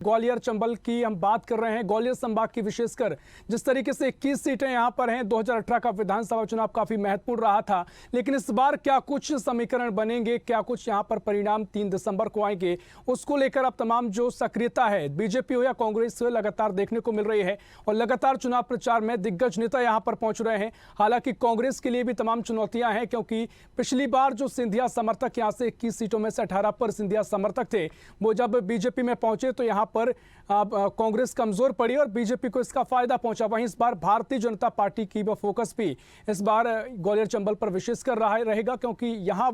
ग्वालियर चंबल की हम बात कर रहे हैं, ग्वालियर संभाग की विशेषकर जिस तरीके से 21 सीटें यहां पर हैं। 2018 का विधानसभा चुनाव काफी महत्वपूर्ण रहा था, लेकिन इस बार क्या कुछ समीकरण बनेंगे, क्या कुछ यहां पर परिणाम 3 दिसंबर को आएंगे, उसको लेकर अब तमाम जो सक्रियता है बीजेपी हो या कांग्रेस हो लगातार देखने को मिल रही है और लगातार चुनाव प्रचार में दिग्गज नेता यहां पर पहुंच रहे हैं। हालांकि कांग्रेस के लिए भी तमाम चुनौतियां हैं, क्योंकि पिछली बार जो सिंधिया समर्थक यहां से 21 सीटों में से 18 पर सिंधिया समर्थक थे, वो जब बीजेपी में पहुंचे तो यहां पर कांग्रेस कमजोर पड़ी और बीजेपी को इसका फायदा पहुंचा। वहीं इस बार भारतीय जनता पार्टी की फोकस भी इस बार ग्वालियर चंबल पर विशेष कर रहा रहेगा, क्योंकि यहां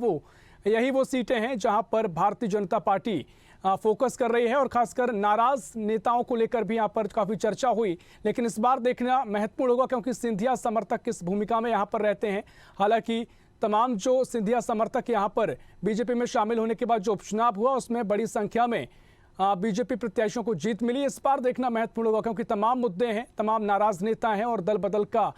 यही वो सीटें हैं जहां पर भारतीय जनता पार्टी फोकस कर रही है और खासकर नाराज नेताओं को लेकर भी यहां पर काफी चर्चा हुई। लेकिन इस बार देखना महत्वपूर्ण होगा, क्योंकि सिंधिया समर्थक किस भूमिका में यहां पर रहते हैं। हालांकि तमाम जो सिंधिया समर्थक यहां पर बीजेपी में शामिल होने के बाद जो उपचुनाव हुआ उसमें बड़ी संख्या में बीजेपी प्रत्याशियों को जीत मिली। इस बार देखना महत्वपूर्ण होगा, क्योंकि तमाम मुद्दे हैं, तमाम नाराज नेता हैं और दल बदल का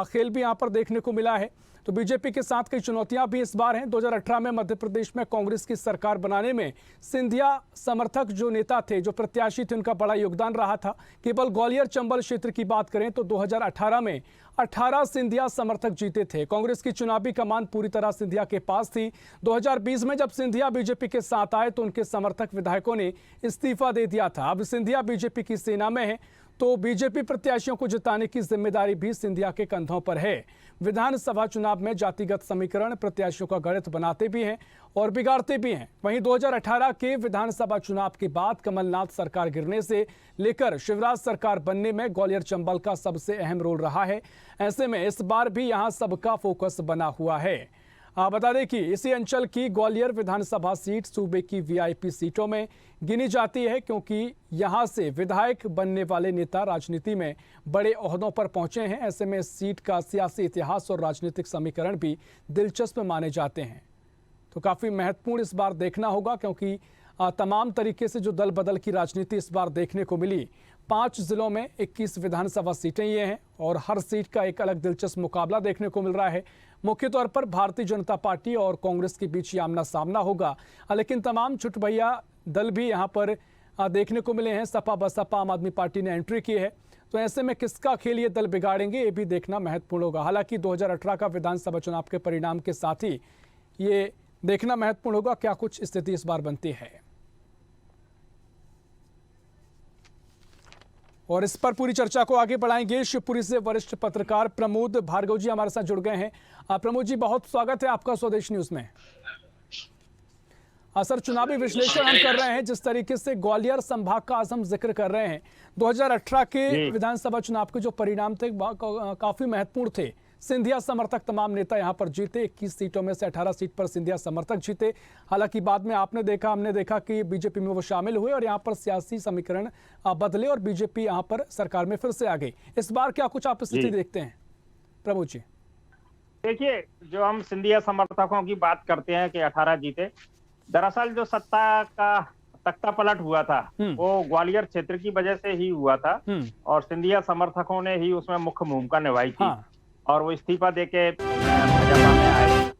खेल भी यहां पर देखने को मिला है। तो बीजेपी के साथ कई चुनौतियां भी इस बार हैं। 2018 में मध्य प्रदेश में कांग्रेस की सरकार बनाने में सिंधिया समर्थक जो नेता थे, जो प्रत्याशी थे, उनका बड़ा योगदान रहा था। केवल ग्वालियर चंबल क्षेत्र की बात करें तो 2018 में 18 सिंधिया समर्थक जीते थे। कांग्रेस की चुनावी कमान पूरी तरह सिंधिया के पास थी। 2020 में जब सिंधिया बीजेपी के साथ आए तो उनके समर्थक विधायकों ने इस्तीफा दे दिया था। अब सिंधिया बीजेपी की सेना में है, तो बीजेपी प्रत्याशियों को जिताने की जिम्मेदारी भी सिंधिया के कंधों पर है। विधानसभा चुनाव में जातिगत समीकरण प्रत्याशियों का गणित बनाते भी हैं और बिगाड़ते भी हैं। वहीं 2018 के विधानसभा चुनाव के बाद कमलनाथ सरकार गिरने से लेकर शिवराज सरकार बनने में ग्वालियर चंबल का सबसे अहम रोल रहा है। ऐसे में इस बार भी यहां सबका फोकस बना हुआ है। बता दें कि इसी अंचल की ग्वालियर विधानसभा सीट सूबे की वीआईपी सीटों में गिनी जाती है, क्योंकि यहां से विधायक बनने वाले नेता राजनीति में बड़े ओहदों पर पहुंचे हैं। ऐसे में इस सीट का सियासी इतिहास और राजनीतिक समीकरण भी दिलचस्प माने जाते हैं। तो काफी महत्वपूर्ण इस बार देखना होगा, क्योंकि तमाम तरीके से जो दल बदल की राजनीति इस बार देखने को मिली। 5 जिलों में 21 विधानसभा सीटें ये हैं और हर सीट का एक अलग दिलचस्प मुकाबला देखने को मिल रहा है। मुख्य तौर पर भारतीय जनता पार्टी और कांग्रेस के बीच आमना सामना होगा, लेकिन तमाम छुट भैया दल भी यहां पर देखने को मिले हैं। सपा बसपा आम आदमी पार्टी ने एंट्री की है, तो ऐसे में किसका खेल ये दल बिगाड़ेंगे ये भी देखना महत्वपूर्ण होगा। हालांकि 2018 का विधानसभा चुनाव के परिणाम के साथ ही ये देखना महत्वपूर्ण होगा क्या कुछ स्थिति इस बार बनती है। और इस पर पूरी चर्चा को आगे बढ़ाएंगे शिवपुरी से वरिष्ठ पत्रकार प्रमोद भार्गव जी हमारे साथ जुड़ गए हैं। प्रमोद जी, बहुत स्वागत है आपका स्वदेश न्यूज में। सर, चुनावी विश्लेषण हम कर रहे हैं, जिस तरीके से ग्वालियर संभाग का आज हम जिक्र कर रहे हैं। 2018 के विधानसभा चुनाव के जो परिणाम थे काफी महत्वपूर्ण थे। सिंधिया समर्थक तमाम नेता यहां पर जीते। 21 सीटों में से 18 सीट पर सिंधिया समर्थक जीते। हालांकि बाद में हमने देखा कि बीजेपी में वो शामिल हुए और यहां पर सियासी समीकरण बदले और बीजेपी यहां पर सरकार में फिर से आ गई। इस बार क्या कुछ आप स्थिति देखते हैं प्रभु जी? देखिए, जो हम सिंधिया समर्थकों की बात करते हैं कि 18 जीते, दरअसल जो सत्ता का तख्ता पलट हुआ था वो ग्वालियर क्षेत्र की वजह से ही हुआ था और सिंधिया समर्थकों ने ही उसमें मुख्य भूमिका निभाई थी। और वो इस्तीफा देके भाजपा में आए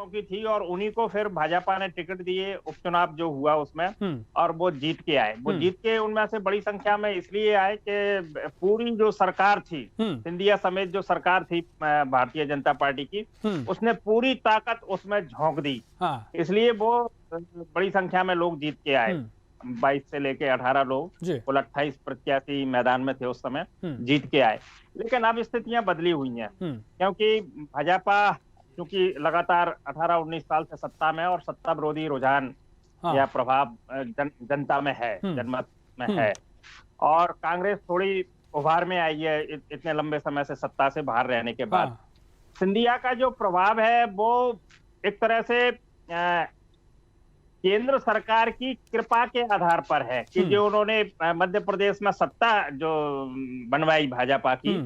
की थी और उन्हीं को फिर भाजपा ने टिकट दिए उपचुनाव जो हुआ उसमें, और वो जीत के आए। वो जीत के उनमें से बड़ी संख्या में इसलिए आए कि पूरी जो सरकार थी, सिंधिया समेत जो सरकार थी भारतीय जनता पार्टी की, उसने पूरी ताकत उसमें झोंक दी। इसलिए वो बड़ी संख्या में लोग जीत के आए। 22 से लेके 18 लोग, कुल 28 प्रत्याशी मैदान में थे उस समय, जीत के आए। लेकिन अब स्थितियां बदली हुई हैं, क्योंकि भाजपा क्योंकि लगातार 18-19 साल से सत्ता में और सत्ता विरोधी रुझान या प्रभाव जनता में है, जनमत में है, और कांग्रेस थोड़ी उभार में आई है इतने लंबे समय से सत्ता से बाहर रहने के बाद। सिंधिया का जो प्रभाव है वो एक तरह से केंद्र सरकार की कृपा के आधार पर है कि जो उन्होंने मध्य प्रदेश में सत्ता जो बनवाई भाजपा की,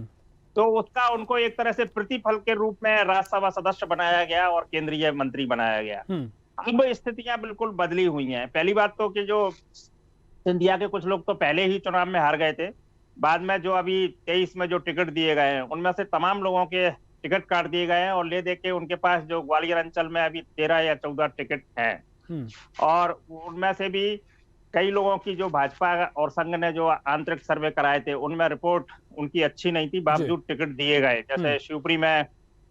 तो उसका उनको एक तरह से प्रतिफल के रूप में राज्यसभा सदस्य बनाया गया और केंद्रीय मंत्री बनाया गया। अब स्थितियां बिल्कुल बदली हुई हैं। पहली बात तो कि जो सिंधिया के कुछ लोग तो पहले ही चुनाव में हार गए थे, बाद में जो अभी 23 में जो टिकट दिए गए हैं उनमें से तमाम लोगों के टिकट काट दिए गए हैं और ले दे के उनके पास जो ग्वालियर अंचल में अभी 13 या 14 टिकट हैं और उनमें से भी कई लोगों की जो भाजपा और संघ ने जो आंतरिक सर्वे कराए थे उनमें रिपोर्ट उनकी अच्छी नहीं थी, बावजूद टिकट दिए गए। जैसे शिवपुरी में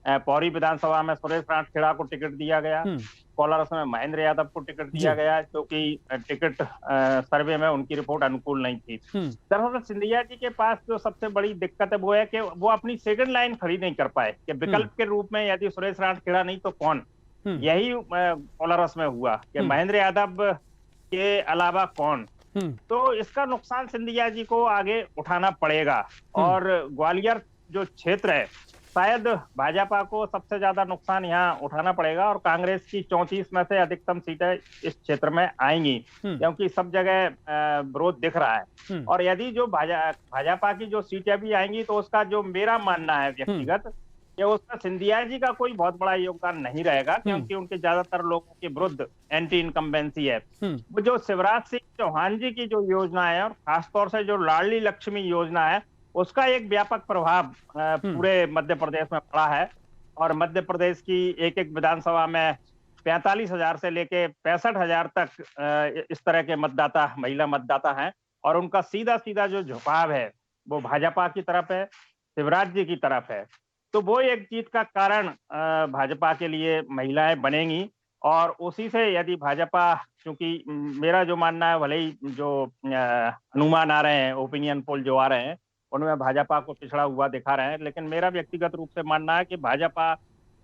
पौरी विधानसभा में सुरेश राणखेड़ा को टिकट दिया गया, कोलारस में महेंद्र यादव को टिकट दिया गया, क्योंकि टिकट सर्वे में उनकी रिपोर्ट अनुकूल नहीं थी। दरअसल सिंधिया जी के पास जो सबसे बड़ी दिक्कत है वो है कि वो अपनी सेकंड लाइन खड़ी नहीं कर पाए कि विकल्प के रूप में यदि सुरेश राणखेड़ा नहीं तो कौन। यही कोलारस में हुआ कि महेंद्र यादव के अलावा कौन। तो इसका नुकसान सिंधिया जी को आगे उठाना पड़ेगा। और ग्वालियर जो क्षेत्र है, शायद भाजपा को सबसे ज्यादा नुकसान यहाँ उठाना पड़ेगा और कांग्रेस की 34 में से अधिकतम सीटें इस क्षेत्र में आएंगी, क्योंकि सब जगह विरोध दिख रहा है। और यदि जो भाजपा की जो सीटें भी आएंगी तो उसका जो मेरा मानना है व्यक्तिगत कि उसमें सिंधिया जी का कोई बहुत बड़ा योगदान नहीं रहेगा, क्योंकि उनके ज्यादातर लोगों के विरुद्ध एंटी इनकम्बेंसी है। वो जो शिवराज सिंह चौहान जी की जो योजना है और खासतौर से जो लाडली लक्ष्मी योजना है उसका एक व्यापक प्रभाव पूरे मध्य प्रदेश में पड़ा है। और मध्य प्रदेश की एक एक विधानसभा में 45,000 से लेके 65,000 तक इस तरह के मतदाता, महिला मतदाता हैं, और उनका सीधा सीधा जो झुकाव है वो भाजपा की तरफ है, शिवराज जी की तरफ है। तो वो एक जीत का कारण भाजपा के लिए महिलाएं बनेंगी। और उसी से यदि भाजपा, क्योंकि मेरा जो मानना है, भले ही जो अनुमान आ रहे हैं, ओपिनियन पोल जो आ रहे हैं उनमें भाजपा को पिछड़ा हुआ दिखा रहे हैं, लेकिन मेरा व्यक्तिगत रूप से मानना है कि भाजपा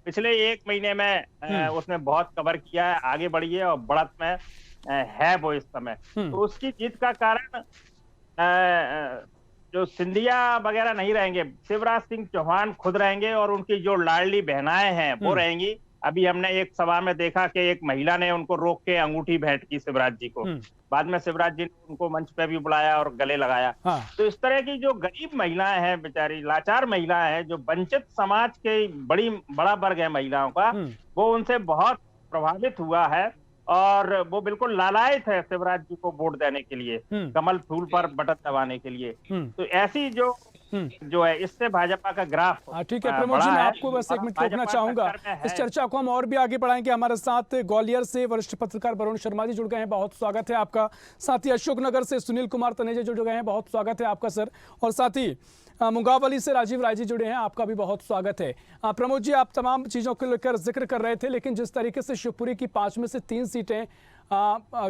पिछले 1 महीने में उसने बहुत कवर किया है, आगे बढ़ी है और बढ़त में है वो इस समय। तो उसकी जीत का कारण जो सिंधिया वगैरह नहीं रहेंगे, शिवराज सिंह चौहान खुद रहेंगे और उनकी जो लाडली बहनाएं हैं वो रहेंगी। अभी हमने एक सभा में देखा कि एक महिला ने उनको रोक के अंगूठी भेंट की शिवराज जी को, बाद में शिवराज जी ने उनको मंच पे भी बुलाया और गले लगाया। तो इस तरह की जो गरीब महिलाएं हैं, बेचारी लाचार महिलाएं हैं, जो वंचित समाज के बड़ा वर्ग है महिलाओं का, वो उनसे बहुत प्रभावित हुआ है और वो बिल्कुल लालायित है शिवराज जी को वोट देने के लिए, कमल फूल पर बटन दबाने के लिए। तो ऐसी जो है, इससे भाजपा का ग्राफ ठीक है प्रमोद जी, मैं आपको बस 1 मिनट रोकना चाहूंगा। इस चर्चा को हम और भी आगे बढ़ाएंगे। हमारे साथ ग्वालियर से वरिष्ठ पत्रकार वरुण शर्मा जी जुड़ गए हैं, बहुत स्वागत है आपका। साथ ही अशोकनगर से सुनील कुमार तनेजा जुड़ गए हैं, बहुत स्वागत है आपका सर। और साथ ही मुंगावली से राजीव राय जी जुड़े हैं, आपका भी बहुत स्वागत है। प्रमोद जी, आप तमाम चीज़ों को लेकर जिक्र कर रहे थे, लेकिन जिस तरीके से शिवपुरी की 5 में से 3 सीटें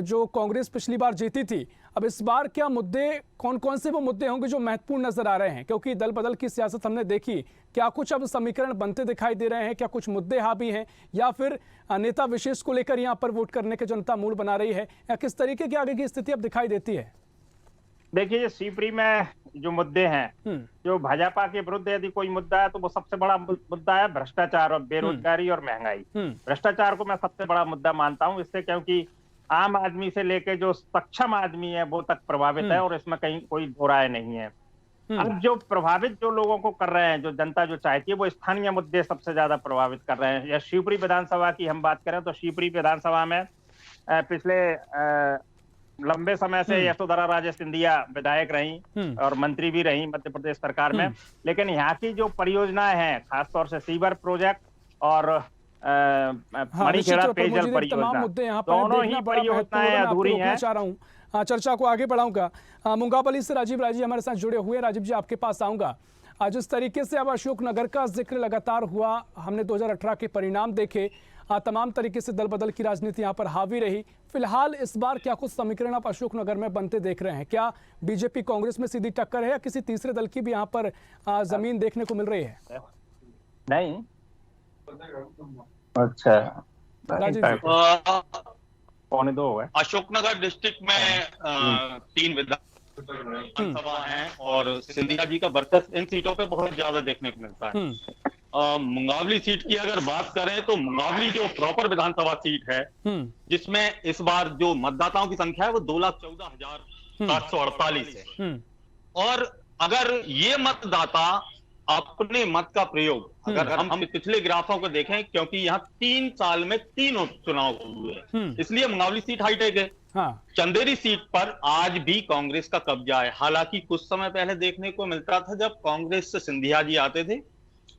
जो कांग्रेस पिछली बार जीती थी, अब इस बार क्या मुद्दे, कौन कौन से वो मुद्दे होंगे जो महत्वपूर्ण नजर आ रहे हैं? क्योंकि दल बदल की सियासत हमने देखी, क्या कुछ अब समीकरण बनते दिखाई दे रहे हैं? क्या कुछ मुद्दे हावी हैं, या फिर नेता विशेष को लेकर यहाँ पर वोट करने के जनता मूड बना रही है, या किस तरीके की आगे की स्थिति अब दिखाई देती है? देखिए, शिवपुरी में जो मुद्दे हैं, जो भाजपा के विरुद्ध यदि कोई मुद्दा है तो वो सबसे बड़ा मुद्दा है भ्रष्टाचार और बेरोजगारी और महंगाई। भ्रष्टाचार को मैं सबसे बड़ा मुद्दा मानता हूं, इससे क्योंकि आम आदमी से लेके जो सक्षम आदमी है वो तक प्रभावित है और इसमें कहीं कोई दो राय नहीं है। अब जो प्रभावित जो लोगों को कर रहे हैं, जो जनता जो चाहती है, वो स्थानीय मुद्दे सबसे ज्यादा प्रभावित कर रहे हैं। या शिवपुरी विधानसभा की हम बात करें तो शिवपुरी विधानसभा में पिछले लंबे समय से यशोधरा राजे सिंधिया विधायक रही और मंत्री भी रही मध्य प्रदेश सरकार में, लेकिन यहाँ की जो परियोजनाएं हैं, खासतौर से सीवर प्रोजेक्ट और मणिखेड़ा पेयजल परियोजना, दोनों ही परियोजनाएं अधूरी हैं। चर्चा को आगे बढ़ाऊंगा। मुंगावली से राजीव राय जी हमारे साथ जुड़े हुए। राजीव जी, आपके पास आऊंगा। जिस तरीके से अब अशोकनगर का जिक्र लगातार हुआ, हमने 2018 के परिणाम देखे, तमाम तरीके से दल बदल की राजनीति यहाँ पर हावी रही। फिलहाल इस बार क्या कुछ समीकरण आप अशोकनगर में बनते देख रहे हैं? क्या बीजेपी कांग्रेस में सीधी टक्कर है, या किसी तीसरे दल की भी यहाँ पर जमीन देखने को मिल रही है? नहीं, अच्छा, पौने 2 है। अशोकनगर डिस्ट्रिक्ट में 3 विधानसभा हैं और सिंधिया जी का वर्चस्व इन सीटों पे बहुत ज्यादा देखने को मिलता है। मुंगावली सीट की अगर बात करें तो मुंगावली जो प्रॉपर विधानसभा सीट है, जिसमें इस बार जो मतदाताओं की संख्या है वो 2,14,748 है। और अगर ये मतदाता अपने मत का प्रयोग, अगर हम पिछले ग्राफों को देखें, क्योंकि यहाँ 3 साल में 3 उपचुनाव हुए, इसलिए मुंगावली सीट हाईटेक है। चंदेरी सीट पर आज भी कांग्रेस का कब्जा है। हालांकि कुछ समय पहले देखने को मिलता था जब कांग्रेस से सिंधिया जी आते थे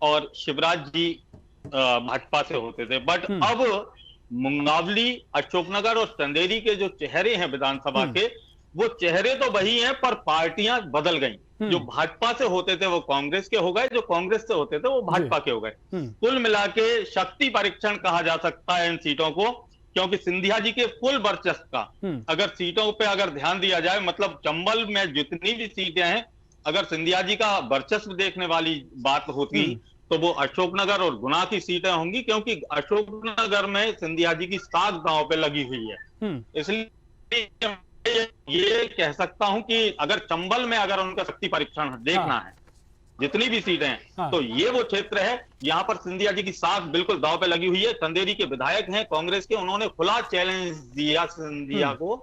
और शिवराज जी भाजपा से होते थे, बट अब मुंगावली, अशोकनगर और चंदेरी के जो चेहरे हैं विधानसभा के, वो चेहरे तो वही हैं पर पार्टियां बदल गई। जो भाजपा से होते थे वो कांग्रेस के हो गए, जो कांग्रेस से होते थे वो भाजपा के हो गए। कुल मिला के शक्ति परीक्षण कहा जा सकता है इन सीटों को, क्योंकि सिंधिया जी के फुल वर्चस्व का अगर सीटों पे अगर ध्यान दिया जाए, मतलब चंबल में जितनी भी सीटें हैं, अगर सिंधिया जी का वर्चस्व देखने वाली बात होती तो वो अशोकनगर और गुना की सीटें होंगी, क्योंकि अशोकनगर में सिंधिया जी की साख दांव पे लगी हुई है। इसलिए ये कह सकता हूं कि अगर चंबल में अगर उनका शक्ति परीक्षण देखना है, जितनी भी सीटें हैं, तो ये वो क्षेत्र है यहाँ पर सिंधिया जी की साख बिल्कुल दांव पे लगी हुई है। चंदेरी के विधायक हैं कांग्रेस के, उन्होंने खुला चैलेंज दिया सिंधिया को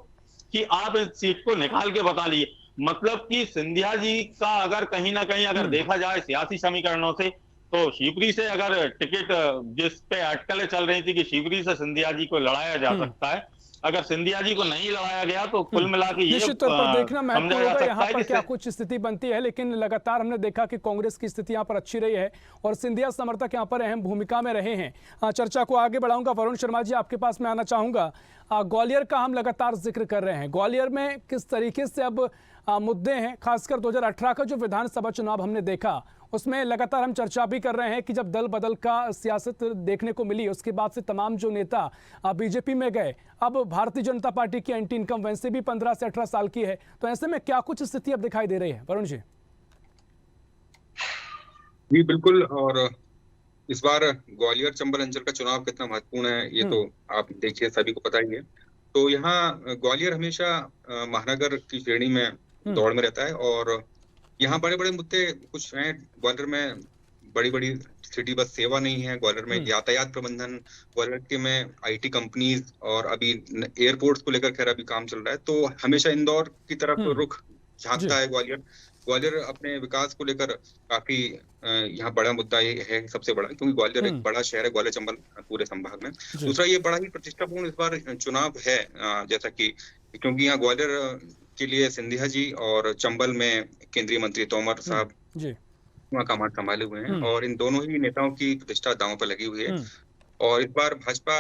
कि आप इस सीट को निकाल के बता लिए। मतलब कि सिंधिया जी का अगर कहीं ना कहीं अगर देखा जाए सियासी समीकरणों से, तो शिवपुरी से अगर टिकट जिस पे अटकलें चल रही थी कि शिवपुरी से सिंधिया जी को लड़ाया जा सकता है, अगर सिंधिया जी को नहीं लड़ाया गया तो कुल मिला के ये निश्चित तौर पर देखना महत्वपूर्ण होगा यहाँ पर क्या कि कुछ स्थिति बनती है। लेकिन लगातार हमने देखा कि कांग्रेस की स्थिति यहाँ पर अच्छी रही है और सिंधिया समर्थक यहाँ पर अहम भूमिका में रहे हैं। चर्चा को आगे बढ़ाऊंगा। वरुण शर्मा जी, आपके पास मैं आना चाहूंगा। ग्वालियर का हम लगातार जिक्र कर रहे हैं, ग्वालियर में किस तरीके से अब मुद्दे हैं, खासकर 2018 का जो विधानसभा चुनाव हमने देखा, उसमें लगातार हम चर्चा भी कर रहे हैं कि जब दल बदल का सियासत देखने को मिली, उसके बाद से तमाम जो नेता बीजेपी में गए, अब भारतीय जनता पार्टी की एंटी इनकम्बेंसी भी 15 से 18 साल की है। तो ऐसे में क्या कुछ स्थिति अब दिखाई दे रही है वरुण जी? जी बिल्कुल, और इस बार ग्वालियर चंबल अंचल का चुनाव कितना महत्वपूर्ण है ये तो आप देखिए, सभी को पता ही है। तो यहाँ ग्वालियर हमेशा महानगर की श्रेणी में दौड़ में रहता है और यहाँ बड़े बड़े मुद्दे कुछ हैं। ग्वालियर में बड़ी बड़ी सिटी बस सेवा नहीं है, ग्वालियर में यातायात प्रबंधन, ग्वालियर के में आईटी कंपनीज और अभी एयरपोर्ट्स को लेकर खैर अभी काम चल रहा है, तो हमेशा इंदौर की तरफ रुख झांकता है ग्वालियर। ग्वालियर अपने विकास को लेकर काफी यहाँ बड़ा मुद्दा ये है, सबसे बड़ा, क्योंकि ग्वालियर एक बड़ा शहर है, ग्वालियर चंबल पूरे संभाग में। दूसरा ये बड़ा ही प्रतिष्ठापूर्ण इस बार चुनाव है, जैसा कि क्योंकि यहाँ ग्वालियर के लिए सिंधिया जी और चंबल में केंद्रीय मंत्री तोमर साहब वहाँ कमान संभाले हुए हैं और इन दोनों ही नेताओं की प्रतिष्ठा दांव पर लगी हुई है। और इस बार भाजपा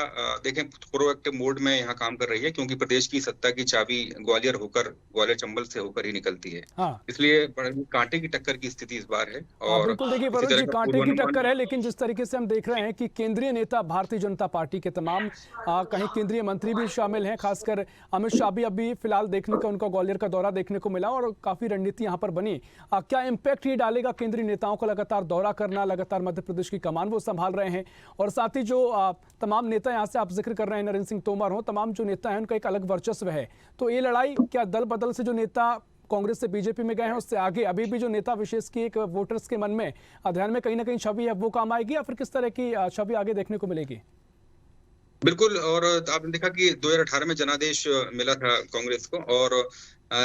देखें प्रोएक्टिव मोड में यहाँ काम कर रही है, क्योंकि प्रदेश की सत्ता की चाबी ग्वालियर चंबल से होकर ही निकलती है। इसलिए कांटे की टक्कर की स्थिति इस बार है। और बिल्कुल देखिए वरुण जी, कांटे की टक्कर है, लेकिन जिस तरीके से हम देख रहे हैं कि केंद्रीय नेता भारतीय जनता पार्टी के तमाम कहीं केंद्रीय मंत्री भी शामिल हैं, खासकर अमित शाह भी अभी फिलहाल देखने का उनका ग्वालियर का दौरा देखने को मिला और काफी रणनीति यहाँ पर बनी। क्या इम्पैक्ट ये डालेगा केंद्रीय नेताओं का लगातार दौरा करना, लगातार मध्य प्रदेश की कमान वो संभाल रहे हैं, और साथ ही जो तमाम नेता यहाँ से आप जिक्र कर रहे हैं, नरेंद्र सिंह तोमर हो, तमाम जो नेता हैं उनका एक अलग वर्चस्व है। तो ये लड़ाई क्या दल बदल से जो नेता कांग्रेस से बीजेपी में गए हैं उससे आगे अभी भी जो नेता विशेष की एक वोटर्स के मन में ध्यान में कहीं ना कहीं छवि है वो काम आएगी, या फिर किस तरह की छवि आगे देखने को मिलेगी? बिल्कुल, और आपने देखा कि 2018 में जनादेश मिला था कांग्रेस को, और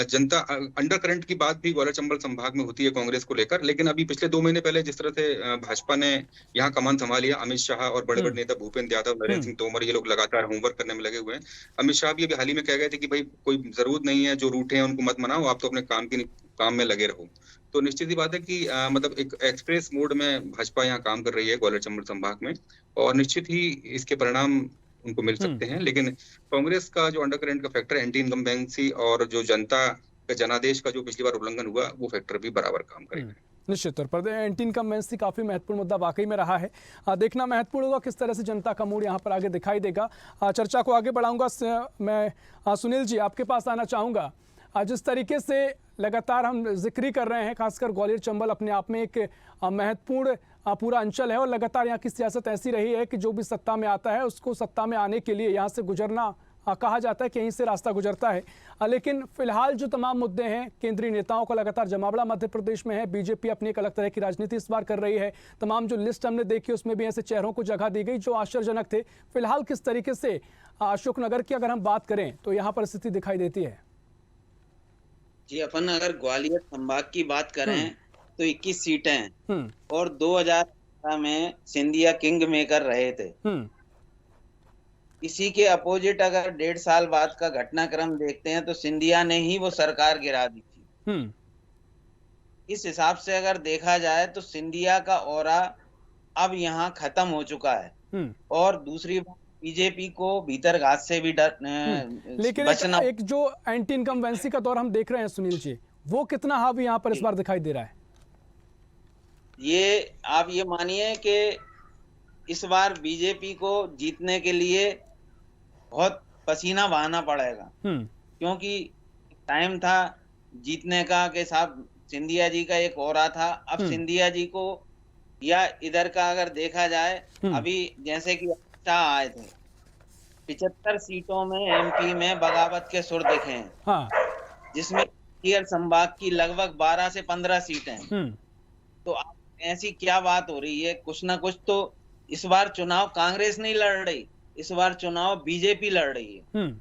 जनता अंडर करंट की बात भी ग्वालियर चंबल संभाग में होती है कांग्रेस को लेकर। लेकिन अभी पिछले 2 महीने पहले जिस तरह से भाजपा ने यहाँ कमान संभाली है, अमित शाह और बड़े बड़े नेता भूपेंद्र यादव, नरेंद्र सिंह तोमर, ये लोग लगातार होमवर्क करने में लगे हुए हैं। अमित शाह भी अभी हाल ही में कह गए थे कि भाई कोई जरूरत नहीं है, जो रूठे हैं उनको मत मनाओ, आप तो अपने काम में लगे रहो। तो निश्चित ही बात है कि मतलब एक एक्सप्रेस मोड में भाजपा यहाँ काम कर रही है ग्वालियर चंबल संभाग में, और निश्चित ही इसके परिणाम उनको मिल सकते हैं। लेकिन कांग्रेस का जो अंडर करंट का फैक्टर, एंटी इनकम्बेंसी और जो जनता का जनादेश का जो पिछली बार उल्लंघन हुआ, वो फैक्टर भी बराबर काम करेगा। निश्चित तौर पर एंटी इनकम्बेंसी काफी महत्वपूर्ण मुद्दा वाकई में रहा है। देखना महत्वपूर्ण होगा किस तरह से जनता का मूड यहाँ पर आगे दिखाई देगा। चर्चा को आगे बढ़ाऊंगा। मैं सुनील जी आपके पास आना चाहूंगा। जिस तरीके से लगातार हम जिक्र कर रहे हैं, खासकर ग्वालियर चंबल अपने आप में एक महत्वपूर्ण पूरा अंचल है और लगातार यहाँ की सियासत ऐसी रही है कि जो भी सत्ता में आता है उसको सत्ता में आने के लिए यहाँ से गुजरना कहा जाता है कि यहीं से रास्ता गुजरता है। लेकिन फिलहाल जो तमाम मुद्दे हैं, केंद्रीय नेताओं का लगातार जमावड़ा मध्य प्रदेश में है, बीजेपी अपनी एक अलग तरह की राजनीति इस बार कर रही है। तमाम जो लिस्ट हमने देखी उसमें भी ऐसे चेहरों को जगह दी गई जो आश्चर्यजनक थे। फिलहाल किस तरीके से अशोकनगर की अगर हम बात करें तो यहाँ पर स्थिति दिखाई देती है? जी, अपन अगर ग्वालियर संभाग की बात करें तो 21 सीटें हैं और 2018 में सिंधिया किंग मेकर रहे थे। इसी के अपोजिट अगर 1.5 साल बाद का घटनाक्रम देखते हैं तो सिंधिया ने ही वो सरकार गिरा दी थी। इस हिसाब से अगर देखा जाए तो सिंधिया का ऑरा अब यहाँ खत्म हो चुका है। और दूसरी बात बीजेपी को भीतर घात से भी लेकिन बचना। एक जो एंटी इनकम्बेंसी का दौर हम देख रहे हैं सुनील जी, वो कितना हावी यहाँ पर इस बार दिखाई दे रहा है? ये आप ये मानिए कि इस बार बीजेपी को जीतने के लिए बहुत पसीना बहाना पड़ेगा, क्योंकि टाइम था जीतने का के साथ सिंधिया जी का एक और था। अब सिंधिया जी को या इधर का अगर देखा जाए, अभी जैसे कि शाह आए थे, 75 सीटों में एमपी में बगावत के सुर दिखे हैं। हाँ। जिसमें ग्वालियर संभाग की लगभग 12 से 15 सीटें हैं। तो आप ऐसी क्या बात हो रही है? कुछ ना कुछ तो इस बार चुनाव कांग्रेस नहीं लड़ रही, इस बार चुनाव बीजेपी लड़ रही है।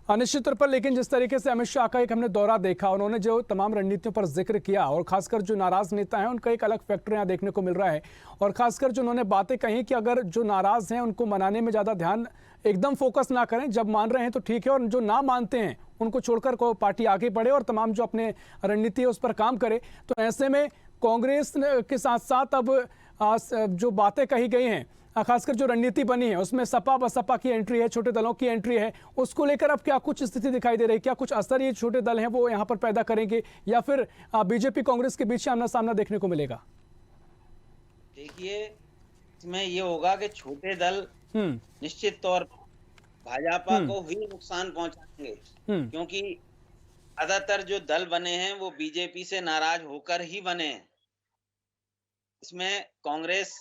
निश्चित तौर पर। लेकिन जिस तरीके से अमित शाह का एक हमने दौरा देखा, उन्होंने जो तमाम रणनीतियों पर जिक्र किया और खासकर जो नाराज नेता हैं उनका एक अलग फैक्टर यहाँ देखने को मिल रहा है। और खासकर जो उन्होंने बातें कही कि अगर जो नाराज हैं उनको मनाने में ज्यादा ध्यान एकदम फोकस ना करें, जब मान रहे हैं तो ठीक है, और जो ना मानते हैं उनको छोड़कर को पार्टी आगे बढ़े और तमाम जो अपने रणनीति है उस पर काम करे। तो ऐसे में कांग्रेस के साथ साथ अब जो बातें कही गई हैं, खासकर जो रणनीति बनी है उसमें सपा बसपा की एंट्री है, छोटे दलों की एंट्री है, उसको लेकर अब क्या कुछ स्थिति दिखाई दे रही है? क्या कुछ असर ये छोटे दल हैं वो यहाँ पर पैदा करेंगे, या फिर बीजेपी कांग्रेस के बीच आमना सामना देखने को मिलेगा? देखिए, इसमें ये होगा कि छोटे दल निश्चित तौर पर भाजपा को ही नुकसान पहुंचाएंगे, क्योंकि ज्यादातर जो दल बने हैं वो बीजेपी से नाराज होकर ही बने हैं। इसमें कांग्रेस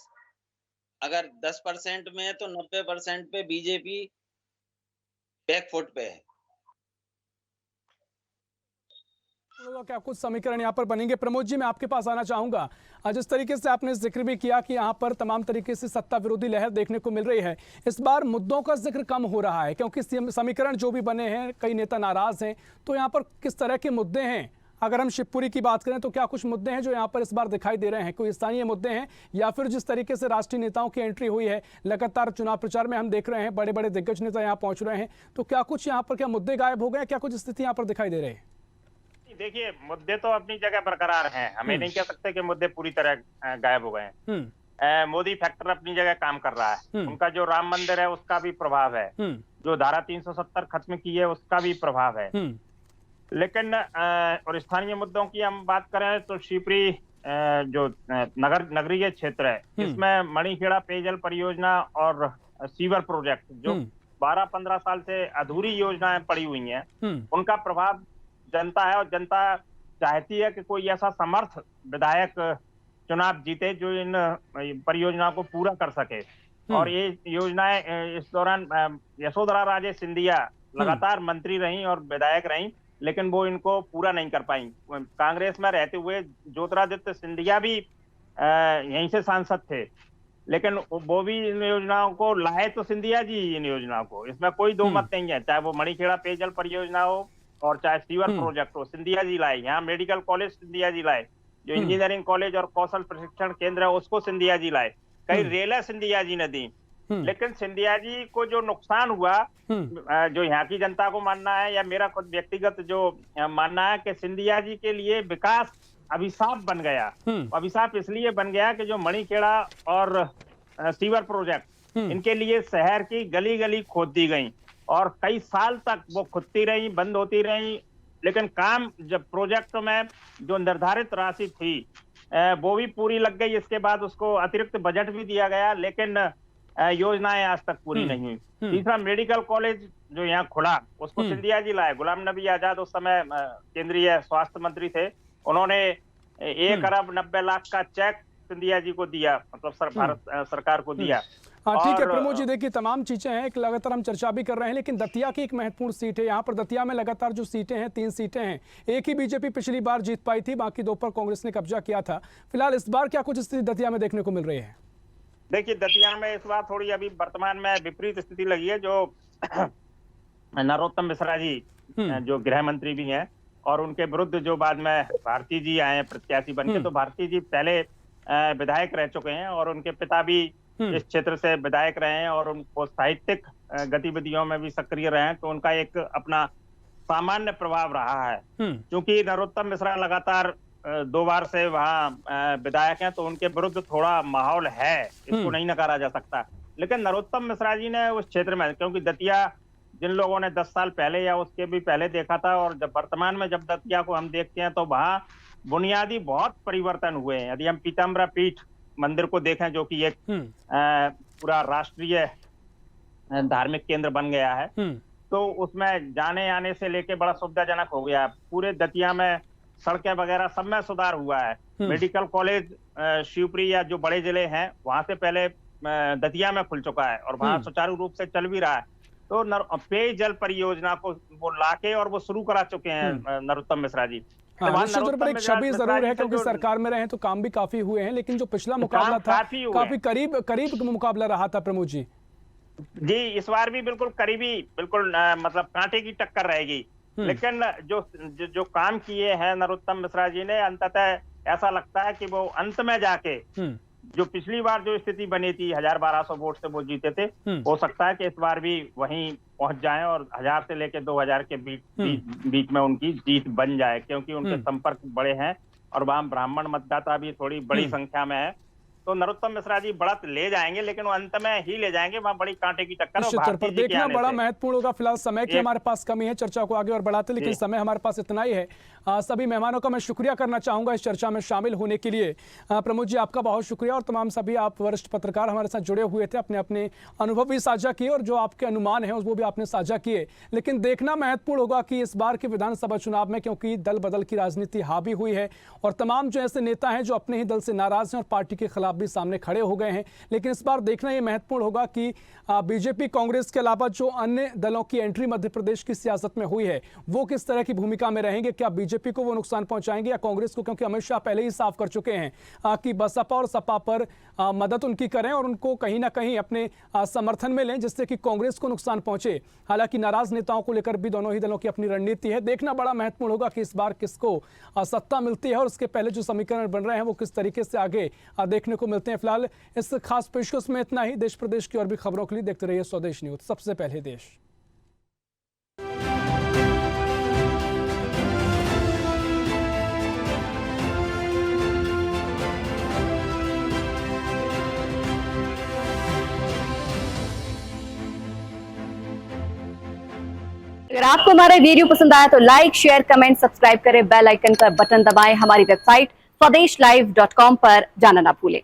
अगर 10% में है तो 90% पे बीजेपी बैकफुट पे है। क्या कुछ समीकरण यहाँ पर बनेंगे? प्रमोद जी, मैं आपके पास आना चाहूंगा। जिस तरीके से आपने जिक्र भी किया कि यहाँ पर तमाम तरीके से सत्ता विरोधी लहर देखने को मिल रही है, इस बार मुद्दों का जिक्र कम हो रहा है क्योंकि समीकरण जो भी बने हैं, कई नेता नाराज हैं। तो यहाँ पर किस तरह के मुद्दे हैं? अगर हम शिवपुरी की बात करें तो क्या कुछ मुद्दे हैं जो यहाँ पर इस बार दिखाई दे रहे हैं? कोई स्थानीय मुद्दे हैं, या फिर जिस तरीके से राष्ट्रीय नेताओं की एंट्री हुई है, लगातार चुनाव प्रचार में हम देख रहे हैं बड़े बड़े दिग्गज नेता यहाँ पहुंच रहे हैं, तो क्या कुछ यहाँ पर क्या मुद्दे गायब हो गए? क्या कुछ स्थिति यहाँ पर दिखाई दे रही है? देखिए, मुद्दे तो अपनी जगह बरकरार हैं, हमें नहीं कह सकते कि मुद्दे पूरी तरह गायब हो गए हैं। मोदी फैक्टर अपनी जगह काम कर रहा है, उनका जो राम मंदिर है उसका भी प्रभाव है, जो धारा 370 खत्म की है उसका भी प्रभाव है। लेकिन और स्थानीय मुद्दों की हम बात करें तो शिवपुरी जो नगरीय क्षेत्र है, इसमें मणिखेड़ा पेयजल परियोजना और सीवर प्रोजेक्ट जो 12-15 साल से अधूरी योजनाएं पड़ी हुई हैं, उनका प्रभाव जनता है, और जनता चाहती है कि कोई ऐसा समर्थ विधायक चुनाव जीते जो इन परियोजनाओं को पूरा कर सके। और ये योजनाएं इस दौरान यशोधरा राजे सिंधिया लगातार मंत्री रही और विधायक रही, लेकिन वो इनको पूरा नहीं कर पाई। कांग्रेस में रहते हुए ज्योतिरादित्य सिंधिया भी यहीं से सांसद थे, लेकिन वो भी इन योजनाओं को लाए तो सिंधिया जी इन योजनाओं को, इसमें कोई दो मत नहीं है। चाहे वो मणिखेड़ा पेयजल परियोजना हो और चाहे सीवर प्रोजेक्ट हो, सिंधिया जी लाए। यहाँ मेडिकल कॉलेज सिंधिया जी लाए, जो इंजीनियरिंग कॉलेज और कौशल प्रशिक्षण केंद्र है उसको सिंधिया जी लाए, कई रेलें सिंधिया जी ने दी। लेकिन सिंधिया जी को जो नुकसान हुआ, जो यहाँ की जनता को मानना है या मेरा खुद व्यक्तिगत जो मानना है कि सिंधिया जी के लिए विकास अभिशाप बन गया। अभिशाप इसलिए बन गया कि जो मणिखेड़ा और सीवर प्रोजेक्ट, इनके लिए शहर की गली गली खोद दी गई और कई साल तक वो खुदती रही, बंद होती रही। लेकिन काम जब प्रोजेक्ट में जो निर्धारित राशि थी वो भी पूरी लग गई, इसके बाद उसको अतिरिक्त बजट भी दिया गया, लेकिन योजनाएं आज तक पूरी नहीं हुई। तीसरा, मेडिकल कॉलेज जो यहाँ खुला उसको सिंधिया जी लाए। गुलाम नबी आजाद उस समय केंद्रीय स्वास्थ्य मंत्री थे, उन्होंने 1 अरब 90 लाख का चेक सिंधिया जी को दिया, मतलब भारत सरकार को दिया। हाँ, ठीक है प्रमोद जी, देखिए तमाम चीजें हैं, एक लगातार हम चर्चा भी कर रहे हैं, लेकिन दतिया की एक महत्वपूर्ण सीट है। यहाँ पर दतिया में लगातार जो सीटें हैं, 3 सीटें हैं, एक ही बीजेपी पिछली बार जीत पाई थी, बाकी 2 पर कांग्रेस ने कब्जा किया था। फिलहाल इस बार क्या कुछ स्थिति दतिया में देखने को मिल रही है? देखिए, दतिया में इस बार थोड़ी अभी वर्तमान में विपरीत स्थिति लगी है। जो नरोत्तम मिश्रा जी जो गृह मंत्री भी हैं, और उनके विरुद्ध जो बाद में भारती जी आए प्रत्याशी बनके, तो भारती जी पहले विधायक रह चुके हैं और उनके पिता भी इस क्षेत्र से विधायक रहे हैं और उनको साहित्यिक गतिविधियों में भी सक्रिय रहे हैं, तो उनका एक अपना सामान्य प्रभाव रहा है। क्योंकि नरोत्तम मिश्रा लगातार 2 बार से वहाँ विधायक हैं, तो उनके विरुद्ध थोड़ा माहौल है, इसको नहीं नकारा जा सकता। लेकिन नरोत्तम मिश्रा जी ने उस क्षेत्र में, क्योंकि दतिया जिन लोगों ने 10 साल पहले या उसके भी पहले देखा था, और जब वर्तमान में जब दतिया को हम देखते हैं तो वहाँ बुनियादी बहुत परिवर्तन हुए हैं। यदि हम पीताम्बरा पीठ मंदिर को देखें, जो कि एक पूरा राष्ट्रीय धार्मिक केंद्र बन गया है, तो उसमें जाने आने से लेके बड़ा सुविधाजनक हो गया। पूरे दतिया में सड़कें वगैरह सब में सुधार हुआ है। मेडिकल कॉलेज शिवपुरी या जो बड़े जिले हैं वहां से पहले दतिया में खुल चुका है और वहां सुचारू रूप से चल भी रहा है। तो पेयजल परियोजना को वो लाके और वो शुरू करा चुके हैं नरोत्तम मिश्रा जी। निश्चित तौर पर एक छवि जरूर है, क्योंकि सरकार में रहे तो काम भी काफी हुए हैं, लेकिन जो पिछला मुकाबला था काफी करीब मुकाबला रहा था प्रमोद जी। जी, इस बार भी बिल्कुल करीबी, बिल्कुल मतलब कांटे की टक्कर रहेगी। लेकिन जो काम किए हैं नरोत्तम मिश्रा जी ने, अंततः ऐसा लगता है कि वो अंत में जाके जो पिछली बार जो स्थिति बनी थी 1200 वोट से वो जीते थे, हो सकता है कि इस बार भी वहीं पहुंच जाएं और 1000 से लेकर 2000 के बीच में उनकी जीत बन जाए, क्योंकि उनके संपर्क बड़े हैं और वहां ब्राह्मण मतदाता भी थोड़ी बड़ी संख्या में है। तो नरोत्तम मिश्रा जी बढ़त ले जाएंगे, लेकिन वो अंत में ही ले जाएंगे, वहां बड़ी कांटे की टक्कर पर देखना बड़ा महत्वपूर्ण होगा। फिलहाल समय की हमारे पास कमी है, चर्चा को आगे और बढ़ाते, लेकिन समय हमारे पास इतना ही है। सभी मेहमानों का मैं शुक्रिया करना चाहूंगा इस चर्चा में शामिल होने के लिए। प्रमोद जी, आपका बहुत शुक्रिया, और तमाम सभी आप वरिष्ठ पत्रकार हमारे साथ जुड़े हुए थे, अपने अपने अनुभव भी साझा किए और जो आपके अनुमान है वो भी आपने साझा किए। लेकिन देखना महत्वपूर्ण होगा कि इस बार के विधानसभा चुनाव में, क्योंकि दल बदल की राजनीति हावी हुई है और तमाम जो ऐसे नेता हैं जो अपने ही दल से नाराज हैं और पार्टी के खिलाफ भी सामने खड़े हो गए हैं, लेकिन इस बार देखना यह महत्वपूर्ण होगा कि बीजेपी, कांग्रेस के अलावा जो अन्य दलों की एंट्री मध्य प्रदेश की सियासत में हुई है वो किस तरह की भूमिका में रहेंगे। क्या बीजेपी को वो नुकसान पहुंचाएंगे या कांग्रेस को, क्योंकि अमित शाह पहले ही साफ कर चुके हैं कि बसपा और सपा पर मदद उनकी करें और उनको कहीं ना कहीं अपने समर्थन में लें, जिससे कि कांग्रेस को नुकसान पहुंचे। हालांकि नाराज नेताओं को लेकर भी दोनों ही दलों की अपनी रणनीति है। देखना बड़ा महत्वपूर्ण होगा कि इस बार किसको सत्ता मिलती है और उसके पहले जो समीकरण बन रहे हैं वो किस तरीके से आगे देखने को मिलते हैं। फिलहाल इस खास पेशकश में इतना ही। देश प्रदेश की और भी खबरों के लिए देखते रहिए स्वदेश न्यूज, सबसे पहले देश। अगर आपको हमारा वीडियो पसंद आया तो लाइक, शेयर, कमेंट, सब्सक्राइब करें, बेल आइकन का बटन दबाएं। हमारी वेबसाइट स्वदेशलाइव.com पर जाना ना भूलें।